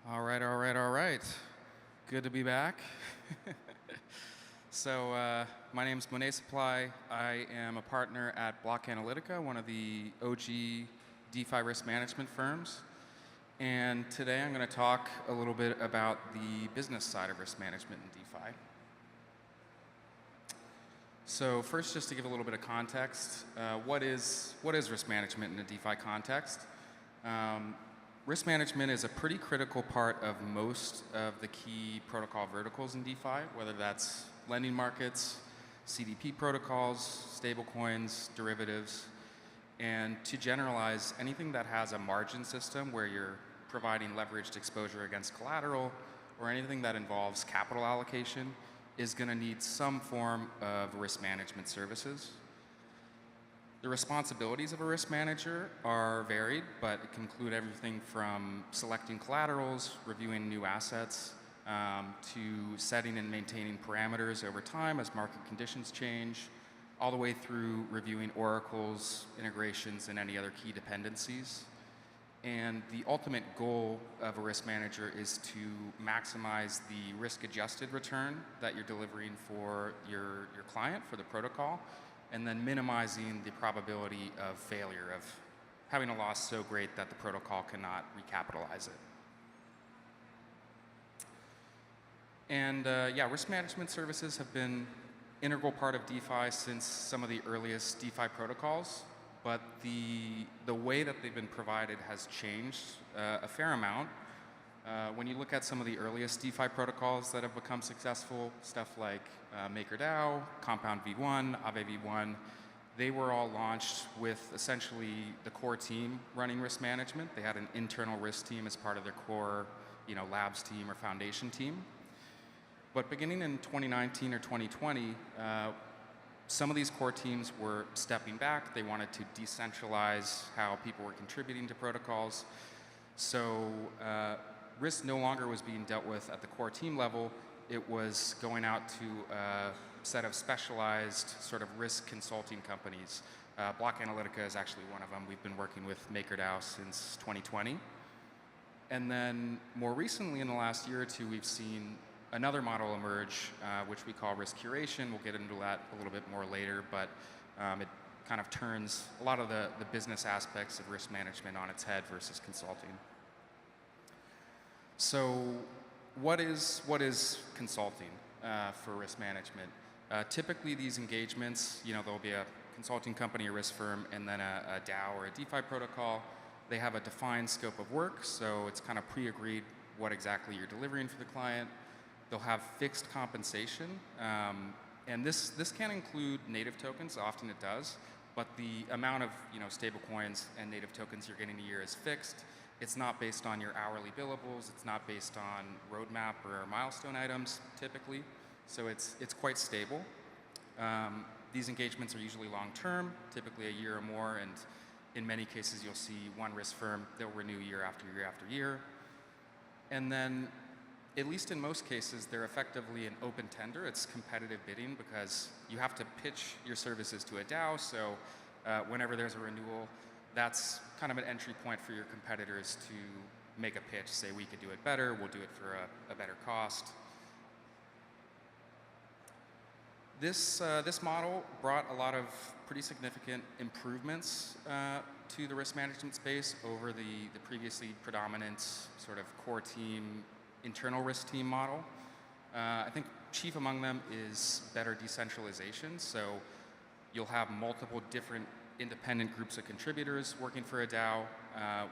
All right, all right, all right. Good to be back. My name is monetsupply. I am a partner at Block Analytica, one of the OG DeFi risk management firms. And today I'm going to talk a little bit about the business side of risk management in DeFi. So first, just to give a little bit of context, what is risk management in a DeFi context? Risk management is a pretty critical part of most of the key protocol verticals in DeFi, whether that's lending markets, CDP protocols, stablecoins, derivatives, and to generalize, anything that has a margin system where you're providing leveraged exposure against collateral or anything that involves capital allocation is going to need some form of risk management services. The responsibilities of a risk manager are varied, but it can include everything from selecting collaterals, reviewing new assets, to setting and maintaining parameters over time as market conditions change, all the way through reviewing oracles, integrations, and any other key dependencies. And the ultimate goal of a risk manager is to maximize the risk-adjusted return that you're delivering for your client, for the protocol, and then minimizing the probability of failure, of having a loss so great that the protocol cannot recapitalize it. And risk management services have been an integral part of DeFi since some of the earliest DeFi protocols, but the way that they've been provided has changed a fair amount. When you look at some of the earliest DeFi protocols that have become successful, stuff like MakerDAO, Compound V1, Aave V1, they were all launched with essentially the core team running risk management. They had an internal risk team as part of their core, labs team or foundation team. But beginning in 2019 or 2020, some of these core teams were stepping back. They wanted to decentralize how people were contributing to protocols. So risk no longer was being dealt with at the core team level. It was going out to a set of specialized sort of risk consulting companies. Block Analytica is actually one of them. We've been working with MakerDAO since 2020. And then more recently, in the last year or two, we've seen another model emerge, which we call risk curation. We'll get into that a little bit more later, but it kind of turns a lot of the business aspects of risk management on its head versus consulting. So what is consulting for risk management? Typically these engagements, there'll be a consulting company, a risk firm, and then a DAO or a DeFi protocol. They have a defined scope of work, so it's kind of pre-agreed what exactly you're delivering for the client. They'll have fixed compensation, and this can include native tokens, often it does, but the amount of stable coins and native tokens you're getting a year is fixed. It's not based on your hourly billables. It's not based on roadmap or milestone items, typically. So it's quite stable. These engagements are usually long-term, typically a year or more, and in many cases you'll see one risk firm, they'll renew year after year after year. And then, at least in most cases, they're effectively an open tender. It's competitive bidding because you have to pitch your services to a DAO, so whenever there's a renewal, that's kind of an entry point for your competitors to make a pitch, say we could do it better, we'll do it for a better cost. This model brought a lot of pretty significant improvements to the risk management space over the previously predominant sort of core team, internal risk team model. I think chief among them is better decentralization. So you'll have multiple different independent groups of contributors working for a DAO,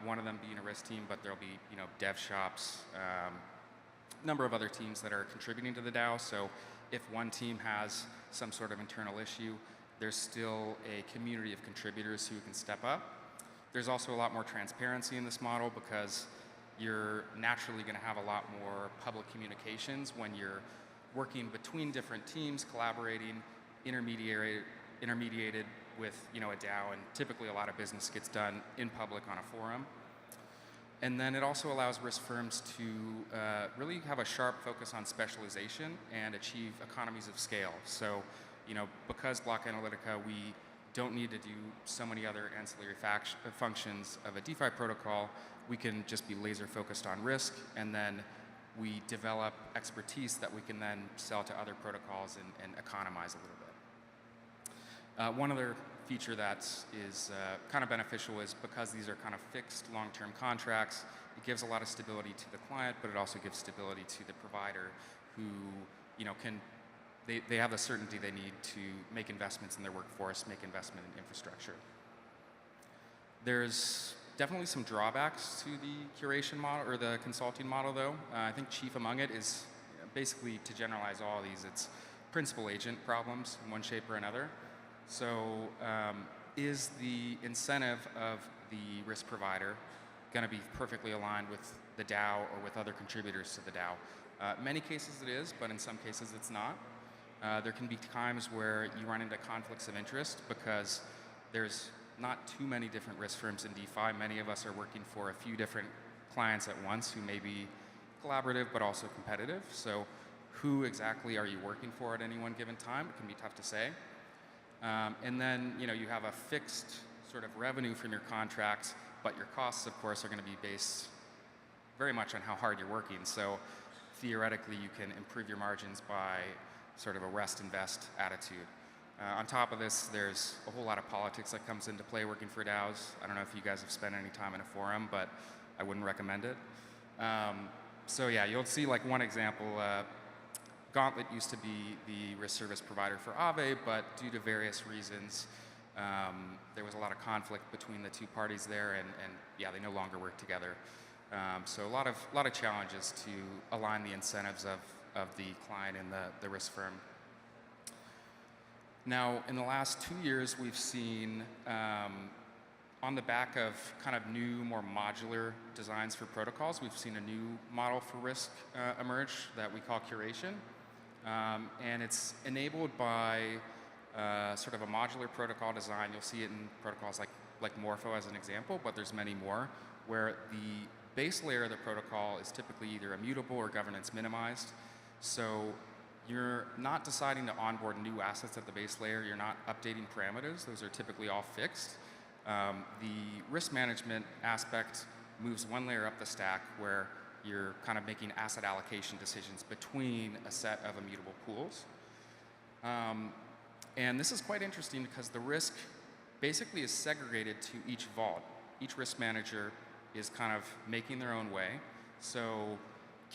one of them being a risk team, but there'll be dev shops, a number of other teams that are contributing to the DAO. So if one team has some sort of internal issue, there's still a community of contributors who can step up. There's also a lot more transparency in this model because you're naturally going to have a lot more public communications when you're working between different teams, collaborating, intermediated with a DAO, and typically a lot of business gets done in public on a forum. And then it also allows risk firms to really have a sharp focus on specialization and achieve economies of scale. So, because Block Analytica, we don't need to do so many other ancillary functions of a DeFi protocol. We can just be laser focused on risk, and then we develop expertise that we can then sell to other protocols and economize a little bit. One other feature that is kind of beneficial is because these are kind of fixed long-term contracts, it gives a lot of stability to the client, but it also gives stability to the provider who, they have the certainty they need to make investments in their workforce, make investment in infrastructure. There's definitely some drawbacks to the curation model or the consulting model, though. I think chief among it is basically, to generalize all of these, it's principal agent problems in one shape or another. So is the incentive of the risk provider going to be perfectly aligned with the DAO or with other contributors to the DAO? Many cases it is, but in some cases it's not. There can be times where you run into conflicts of interest because there's not too many different risk firms in DeFi. Many of us are working for a few different clients at once who may be collaborative but also competitive. So who exactly are you working for at any one given time? It can be tough to say. And then you have a fixed sort of revenue from your contracts, but your costs, of course, are going to be based very much on how hard you're working. So theoretically, you can improve your margins by sort of a rest invest attitude. On top of this, there's a whole lot of politics that comes into play working for DAOs. I don't know if you guys have spent any time in a forum, but I wouldn't recommend it. So yeah, you'll see like one example. Gauntlet used to be the risk service provider for Aave, but due to various reasons, there was a lot of conflict between the two parties there, and yeah, they no longer work together. So a lot of challenges to align the incentives of the client and the risk firm. Now, in the last 2 years, we've seen, on the back of kind of new, more modular designs for protocols, we've seen a new model for risk emerge that we call Curation. And it's enabled by sort of a modular protocol design. You'll see it in protocols like Morpho as an example, but there's many more, where the base layer of the protocol is typically either immutable or governance minimized. So you're not deciding to onboard new assets at the base layer. You're not updating parameters. Those are typically all fixed. The risk management aspect moves one layer up the stack where you're kind of making asset allocation decisions between a set of immutable pools. And this is quite interesting because the risk basically is segregated to each vault. Each risk manager is kind of making their own way. So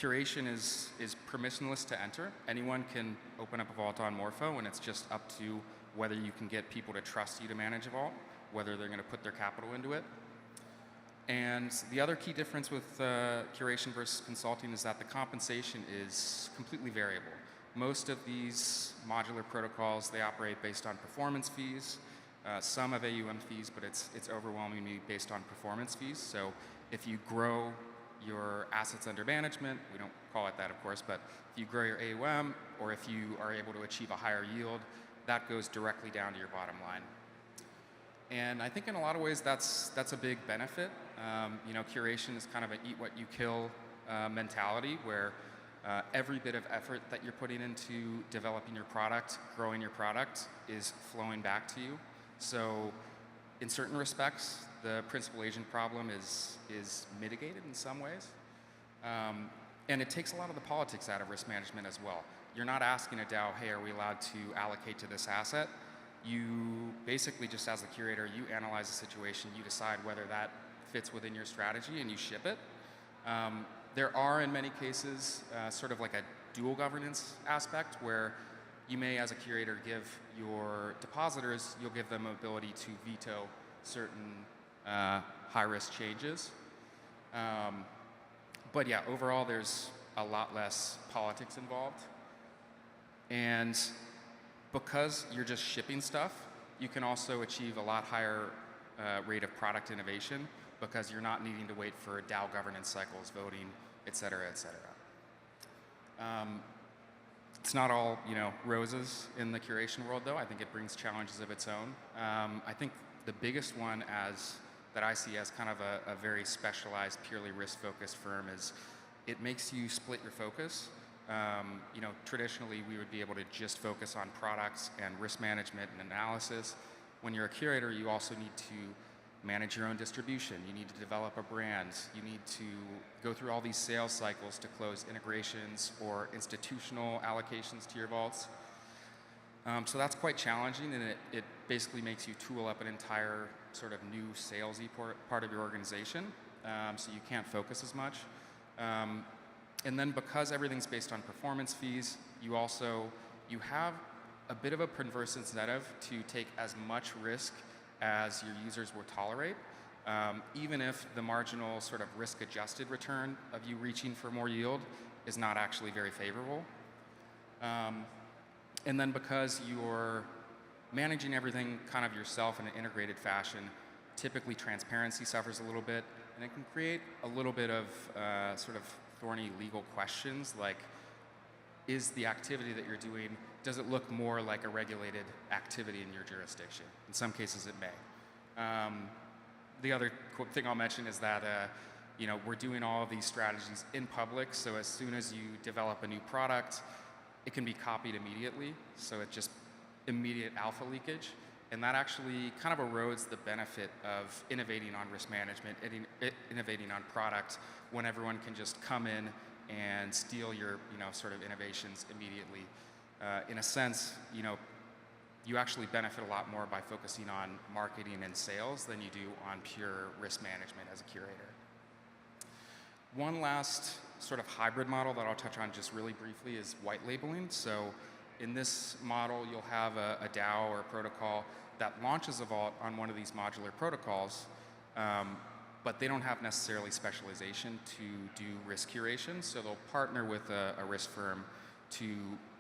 Curation is permissionless to enter. Anyone can open up a vault on Morpho, and it's just up to whether you can get people to trust you to manage a vault, whether they're going to put their capital into it. And the other key difference with Curation versus consulting is that the compensation is completely variable. Most of these modular protocols, they operate based on performance fees. Some have AUM fees, but it's overwhelmingly based on performance fees. So if you grow your assets under management, we don't call it that, of course, but if you grow your AUM, or if you are able to achieve a higher yield, that goes directly down to your bottom line. And I think in a lot of ways that's a big benefit. Curation is kind of an eat what you kill mentality, where every bit of effort that you're putting into developing your product, growing your product, is flowing back to you. So in certain respects, the principal agent problem is mitigated in some ways. And it takes a lot of the politics out of risk management as well. You're not asking a DAO, hey, are we allowed to allocate to this asset? You basically just, as the curator, you analyze the situation, you decide whether that fits within your strategy, and you ship it. There are, in many cases, sort of like a dual governance aspect where you may, as a curator, give your depositors, you'll give them ability to veto certain high-risk changes. But yeah, overall, there's a lot less politics involved. And because you're just shipping stuff, you can also achieve a lot higher rate of product innovation because you're not needing to wait for DAO governance cycles, voting, et cetera, et cetera. It's not all roses in the curation world, though. I think it brings challenges of its own. I think the biggest one that I see as kind of a very specialized, purely risk-focused firm is it makes you split your focus. Traditionally, we would be able to just focus on products and risk management and analysis. When you're a curator, you also need to manage your own distribution. You need to develop a brand. You need to go through all these sales cycles to close integrations or institutional allocations to your vaults. So that's quite challenging, and it basically makes you tool up an entire sort of new salesy part of your organization, so you can't focus as much. And then because everything's based on performance fees, you have a bit of a perverse incentive to take as much risk as your users will tolerate, even if the marginal sort of risk-adjusted return of you reaching for more yield is not actually very favorable. And then because you're managing everything kind of yourself in an integrated fashion, typically transparency suffers a little bit, and it can create a little bit of sort of thorny legal questions like, is the activity that you're doing, does it look more like a regulated activity in your jurisdiction? In some cases it may. The other thing I'll mention is that we're doing all of these strategies in public, so as soon as you develop a new product, it can be copied immediately, so it's just immediate alpha leakage, and that actually kind of erodes the benefit of innovating on risk management, innovating on product, when everyone can just come in and steal your sort of innovations immediately. In a sense, you actually benefit a lot more by focusing on marketing and sales than you do on pure risk management as a curator. One last sort of hybrid model that I'll touch on just really briefly is white labeling. So in this model, you'll have a DAO or a protocol that launches a vault on one of these modular protocols, but they don't have necessarily specialization to do risk curation. So they'll partner with a risk firm to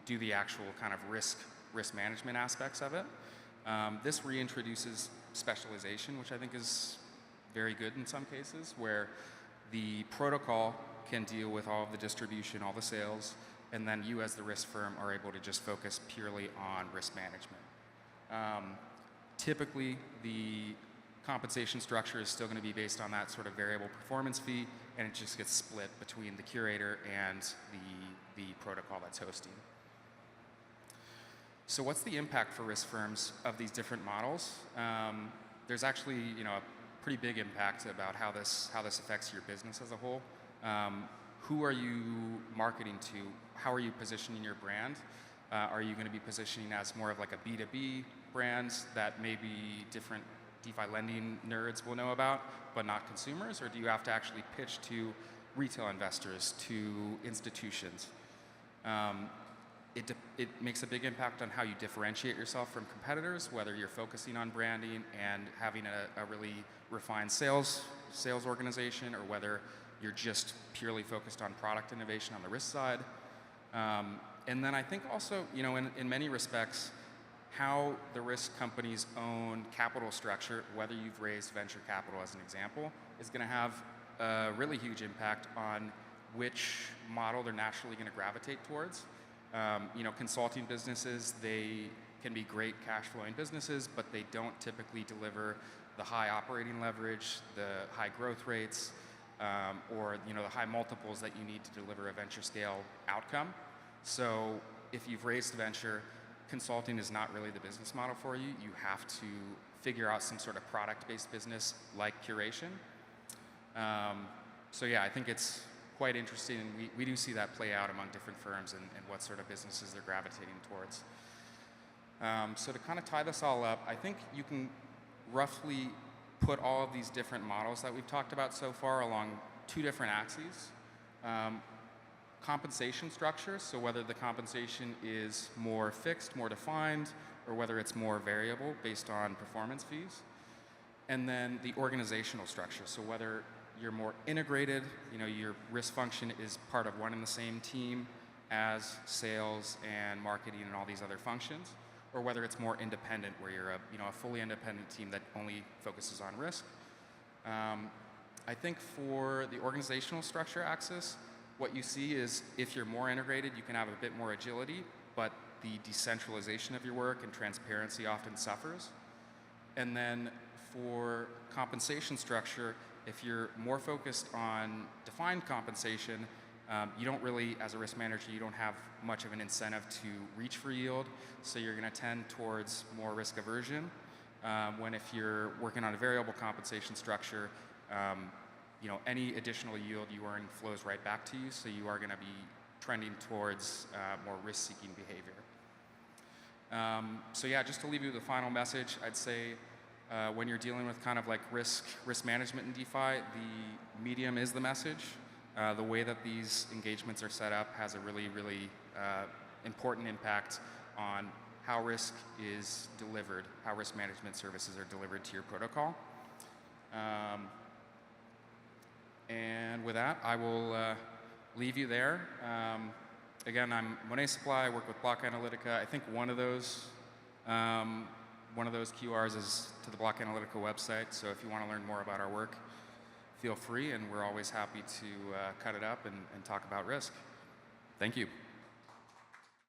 do the actual kind of risk management aspects of it. This reintroduces specialization, which I think is very good in some cases, where the protocol can deal with all of the distribution, all the sales, and then you as the risk firm are able to just focus purely on risk management. Typically, the compensation structure is still going to be based on that sort of variable performance fee, and it just gets split between the curator and the protocol that's hosting. So what's the impact for risk firms of these different models? There's actually a pretty big impact about how this affects your business as a whole. Who are you marketing to? How are you positioning your brand? Are you going to be positioning as more of like a B2B brand that maybe different DeFi lending nerds will know about, but not consumers? Or do you have to actually pitch to retail investors, to institutions? It makes a big impact on how you differentiate yourself from competitors, whether you're focusing on branding and having a really refined sales organization, or whether you're just purely focused on product innovation on the risk side. And then I think also, in many respects, how the risk company's own capital structure, whether you've raised venture capital as an example, is going to have a really huge impact on which model they're naturally going to gravitate towards. Consulting businesses, they can be great cash flowing businesses, but they don't typically deliver the high operating leverage, the high growth rates, or the high multiples that you need to deliver a venture scale outcome. So if you've raised venture, consulting is not really the business model for you. You have to figure out some sort of product-based business like Curation. So yeah, I think it's quite interesting, and we do see that play out among different firms and what sort of businesses they're gravitating towards. So to kind of tie this all up, I think you can roughly put all of these different models that we've talked about so far along two different axes. Compensation structure, so whether the compensation is more fixed, more defined, or whether it's more variable based on performance fees. And then the organizational structure, so whether you're more integrated, your risk function is part of one and the same team as sales and marketing and all these other functions, or whether it's more independent, where you're a fully independent team that only focuses on risk. I think for the organizational structure axis, what you see is if you're more integrated, you can have a bit more agility, but the decentralization of your work and transparency often suffers. And then for compensation structure, if you're more focused on defined compensation, you don't really, as a risk manager, you don't have much of an incentive to reach for yield, so you're going to tend towards more risk aversion. when if you're working on a variable compensation structure, any additional yield you earn flows right back to you, so you are going to be trending towards more risk-seeking behavior. So yeah, just to leave you with a final message, I'd say when you're dealing with kind of like risk management in DeFi, the medium is the message. The way that these engagements are set up has a really, really important impact on how risk is delivered, how risk management services are delivered to your protocol. And with that, I will leave you there. Again, I'm monetsupply. I work with Block Analytica. I think one of those QRs is to the Block Analytica website. So if you want to learn more about our work, feel free, and we're always happy to cut it up and talk about risk. Thank you.